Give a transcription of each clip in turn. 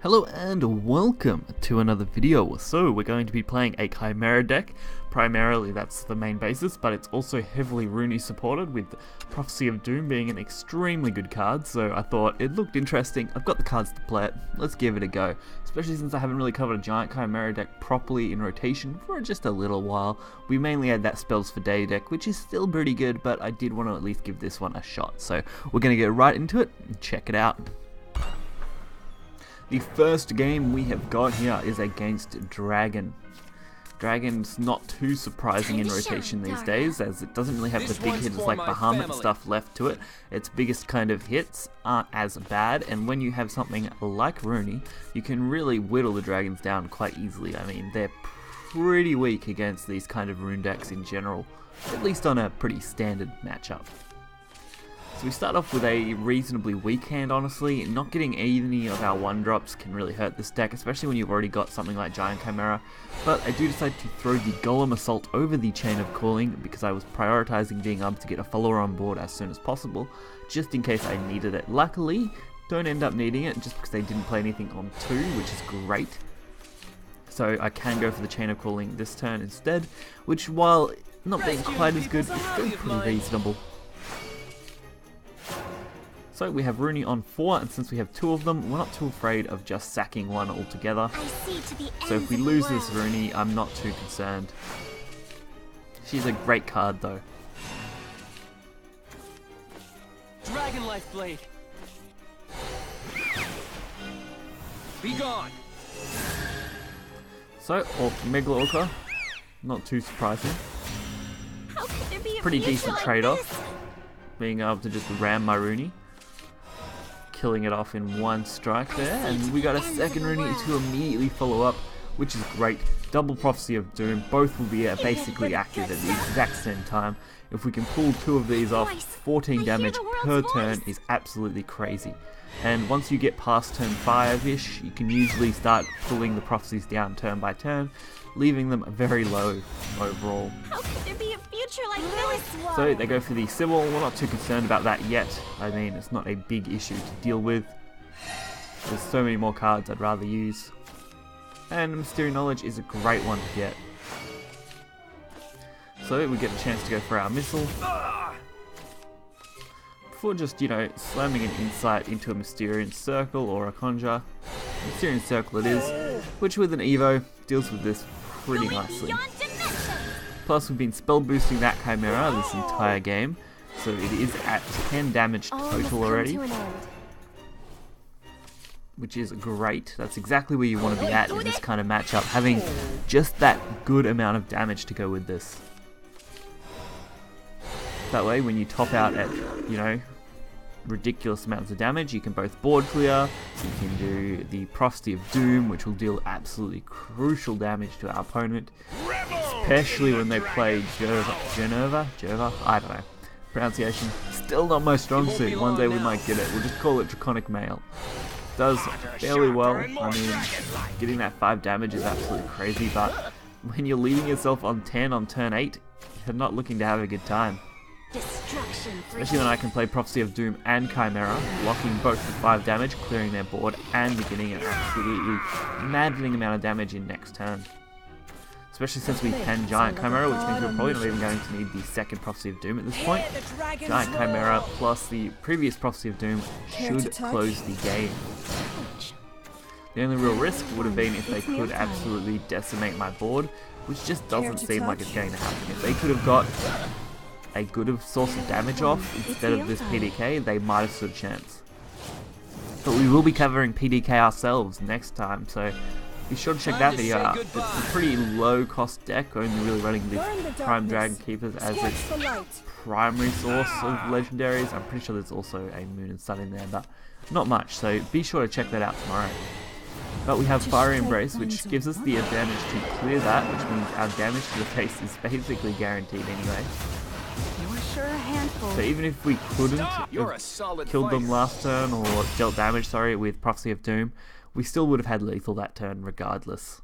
Hello and welcome to another video. So we're going to be playing a Chimera deck. Primarily that's the main basis, but it's also heavily Runie supported, with Prophecy of Doom being an extremely good card, so I thought it looked interesting. I've got the cards to play it, let's give it a go. Especially since I haven't really covered a giant Chimera deck properly in rotation for just a little while. We mainly had that Spells for Day deck, which is still pretty good, but I did want to at least give this one a shot. So we're going to get right into it and check it out. The first game we have got here is against Dragon. Dragon's not too surprising in rotation these days, as it doesn't really have the big hitters like Bahamut and stuff left to it. Its biggest kind of hits aren't as bad, and when you have something like Runie, you can really whittle the Dragons down quite easily. I mean, they're pretty weak against these kind of rune decks in general, at least on a pretty standard matchup. So we start off with a reasonably weak hand, honestly. Not getting any of our 1-drops can really hurt this deck, especially when you've already got something like Giant Chimera. But I do decide to throw the Golem Assault over the Chain of Calling, because I was prioritizing being able to get a follower on board as soon as possible, just in case I needed it. Luckily, don't end up needing it, just because they didn't play anything on 2, which is great. So I can go for the Chain of Calling this turn instead, which, while not being quite as good, is still pretty reasonable. So we have Runie on 4, and since we have 2 of them, we're not too afraid of just sacking one altogether. So if we lose this Runie, I'm not too concerned. She's a great card though. Dragon Life Blade. Be gone. So, Mega Orca, not too surprising. Pretty decent trade-off, being able to just ram my Runie. Killing it off in one strike there, and we got a second Runie to immediately follow up, which is great. Double Prophecy of Doom, both will be basically active at the exact same time. If we can pull 2 of these off, 14 damage per turn is absolutely crazy. And once you get past turn 5-ish, you can usually start pulling the prophecies down turn by turn, leaving them very low overall. How could there be a future like this? So they go for the Sybil. We're not too concerned about that yet. I mean, it's not a big issue to deal with. There's so many more cards I'd rather use. And Mysterious Knowledge is a great one to get. So we get a chance to go for our missile. Before just, you know, slamming an Insight into a Mysterious Circle or a Conjure. Mysterious Circle it is, which with an Evo deals with this pretty nicely. Plus we've been spell boosting that Chimera this entire game, so it is at 10 damage total already, which is great. That's exactly where you want to be at in this kind of matchup, having just that good amount of damage to go with this. That way when you top out at, you know, ridiculous amounts of damage, you can both board clear, you can do the Prophecy of Doom, which will deal absolutely crucial damage to our opponent, especially when they play Geneva, I don't know, pronunciation, still not my strong suit. One day we might get it, we'll just call it Draconic Mail. Does fairly well. I mean, getting that 5 damage is absolutely crazy, but when you're leaving yourself on 10 on turn 8, you're not looking to have a good time. Especially when I can play Prophecy of Doom and Chimera, blocking both the 5 damage, clearing their board, and getting an absolutely maddening amount of damage in next turn. Especially since we can Giant Chimera, which means we're probably not even going to need the second Prophecy of Doom at this point. Giant Chimera plus the previous Prophecy of Doom should close the game. The only real risk would have been if they could absolutely decimate my board, which just doesn't seem like it's going to happen. If they could have got a good source of damage off instead of this PDK, they might have stood a chance. But we will be covering PDK ourselves next time, so be sure to check that video out. It's a pretty low cost deck, only really running the Prime Dragon Keepers as its primary source of legendaries. I'm pretty sure there's also a Moon and Sun in there, but not much, so be sure to check that out tomorrow. But we have Fiery Embrace, which gives us the advantage to clear that, which means our damage to the face is basically guaranteed anyway. So even if we couldn't have killed them last turn, or dealt damage, sorry, with Prophecy of Doom, we still would have had lethal that turn regardless.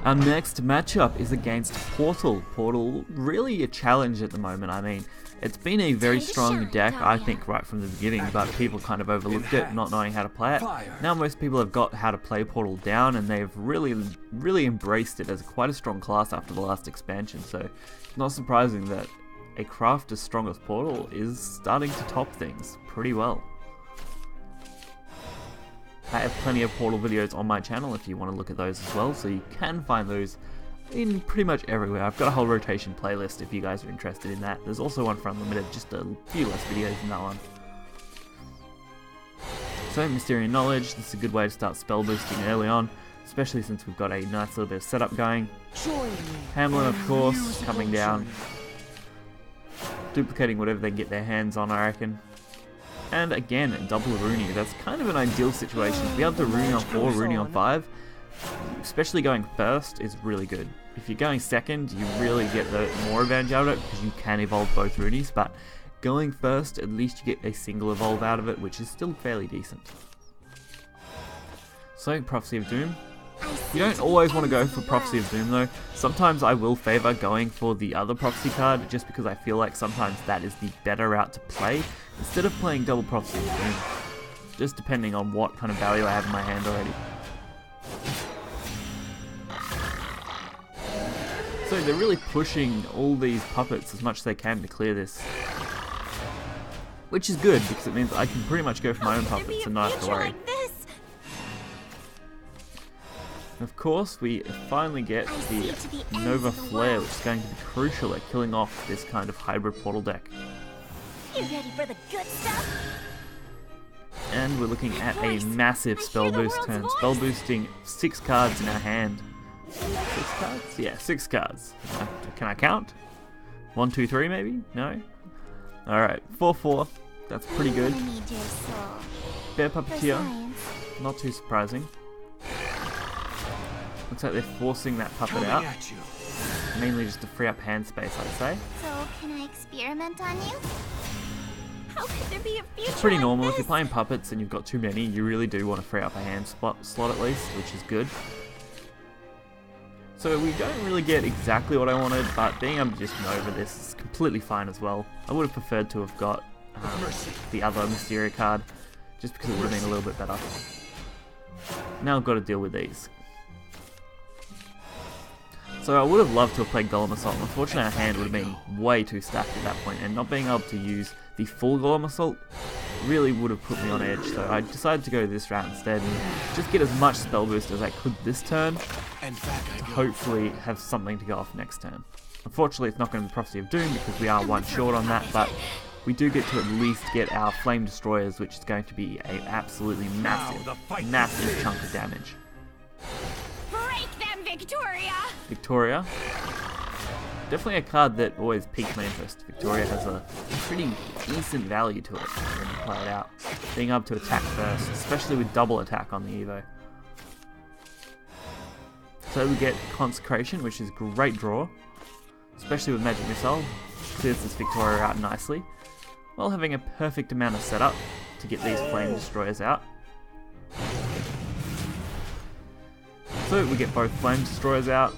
Our next matchup is against Portal. Portal, really a challenge at the moment. I mean, It's been a very strong deck, I think, right from the beginning, but people kind of overlooked it, not knowing how to play it. Now most people have got how to play Portal down, and they've really embraced it as quite a strong class after the last expansion, so it's not surprising that a craft as strong as Portal is starting to top things pretty well. I have plenty of Portal videos on my channel if you want to look at those as well, so you can find those in pretty much everywhere. I've got a whole rotation playlist if you guys are interested in that. There's also one for Unlimited, just a few less videos than that one. So, Mysterious Knowledge, this is a good way to start spell boosting early on, especially since we've got a nice little bit of setup going. Hamlin, of course, coming down, duplicating whatever they can get their hands on, I reckon. And again, double Runie. That's kind of an ideal situation. To be able to Runie on 4, Runie on 5, especially going first, is really good. If you're going second, you really get the more advantage out of it because you can evolve both Runies, but going first, at least you get a single evolve out of it, which is still fairly decent. So, Prophecy of Doom. You don't always want to go for Prophecy of Doom though. Sometimes I will favour going for the other Prophecy card just because I feel like sometimes that is the better route to play instead of playing double Prophecy of Doom. Just depending on what kind of value I have in my hand already. So they're really pushing all these puppets as much as they can to clear this. Which is good because it means I can pretty much go for my own puppets and not have to worry. Of course, we finally get the Nova Flare, which is going to be crucial at killing off this kind of hybrid Portal deck. You ready for the good stuff? And we're looking at a massive spell boost turn, spell boosting 6 cards in our hand. 6 cards? Yeah, 6 cards. Can I count? 1, 2, 3 maybe? No? Alright, 4/4. That's pretty good. Bear Puppeteer. Not too surprising. Looks like they're forcing that puppet out. Mainly just to free up hand space, I'd say. So, can I experiment on you? How could there be a future It's pretty like normal. this? If you're playing puppets and you've got too many, you really do want to free up a hand slot at least, which is good. So we don't really get exactly what I wanted, but being able to just Nova this is completely fine as well. I would have preferred to have got the other Mysteria card, just because it would have been a little bit better. Now I've got to deal with these. So I would have loved to have played Golem Assault. Unfortunately, our hand would have been way too stacked at that point, and not being able to use the full Golem Assault really would have put me on edge. So I decided to go this route instead and just get as much spell boost as I could this turn to hopefully have something to go off next turn. Unfortunately, it's not going to be Prophecy of Doom because we are 1 short on that, but we do get to at least get our Flame Destroyers, which is going to be an absolutely massive chunk of damage. Break them, Victoria! Victoria. Definitely a card that always piques my interest. Victoria has a pretty decent value to it when you play it out. Being able to attack first, especially with double attack on the Evo. So we get Consecration, which is a great draw. Especially with Magic Missile. Clears this Victoria out nicely. While having a perfect amount of setup to get these Flame Destroyers out. So we get both Flame Destroyers out.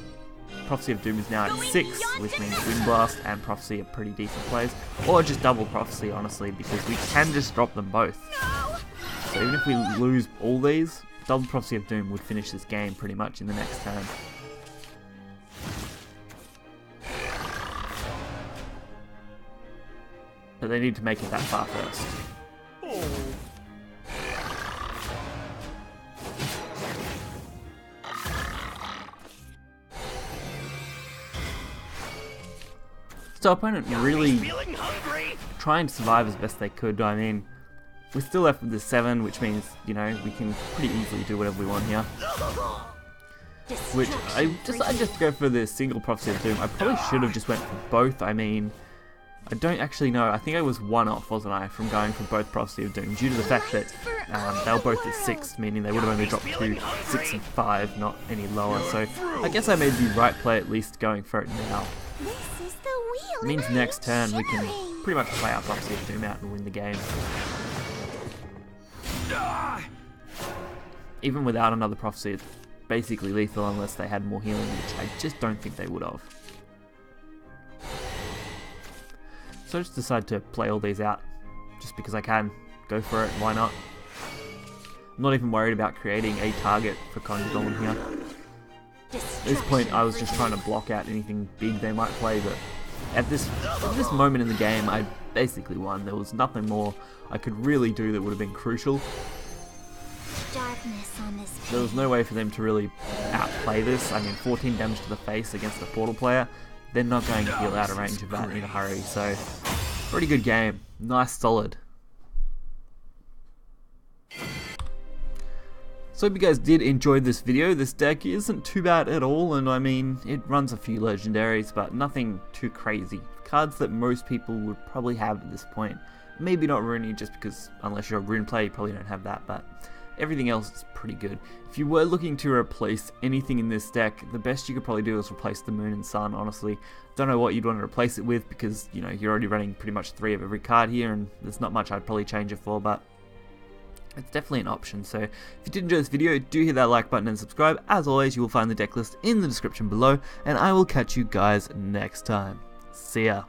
Prophecy of Doom is now at 6, which means Wind Blast and Prophecy are pretty decent plays. Or just double Prophecy, honestly, because we can just drop them both. So even if we lose all these, double Prophecy of Doom would finish this game pretty much in the next turn. But they need to make it that far first. So our opponent really trying to survive as best they could. I mean, we're still left with the 7, which means, you know, we can pretty easily do whatever we want here. Which, I just go for the single Prophecy of Doom. I probably should have just went for both. I mean, I don't actually know. I think I was 1 off, wasn't I, from going for both Prophecy of Doom, due to the fact that they were both at 6, meaning they would have only dropped to 6 and 5, not any lower. So I guess I made the right play at least going for it now. It means next turn we can pretty much play our Prophecy of Doom out and win the game. Even without another Prophecy, it's basically lethal unless they had more healing, which I just don't think they would have. So I just decided to play all these out, just because I can. Go for it, why not? I'm not even worried about creating a target for Conjure Golem here. At this point I was just trying to block out anything big they might play, but at this moment in the game I basically won. There was nothing more I could really do that would have been crucial. Darkness on this There was no way for them to really outplay this. I mean, 14 damage to the face against a portal player, they're not going to heal out of range of that in a hurry, so pretty good game. Nice, solid. So I hope you guys did enjoy this video. This deck isn't too bad at all, and I mean, it runs a few legendaries, but nothing too crazy. Cards that most people would probably have at this point. Maybe not Runie, just because unless you're a Rune player, you probably don't have that, but everything else is pretty good. If you were looking to replace anything in this deck, the best you could probably do is replace the Moon and Sun, honestly. Don't know what you'd want to replace it with, because, you know, you're already running pretty much 3 of every card here, and there's not much I'd probably change it for, but it's definitely an option. So if you did enjoy this video, do hit that like button and subscribe. As always, you will find the deck list in the description below, and I will catch you guys next time. See ya.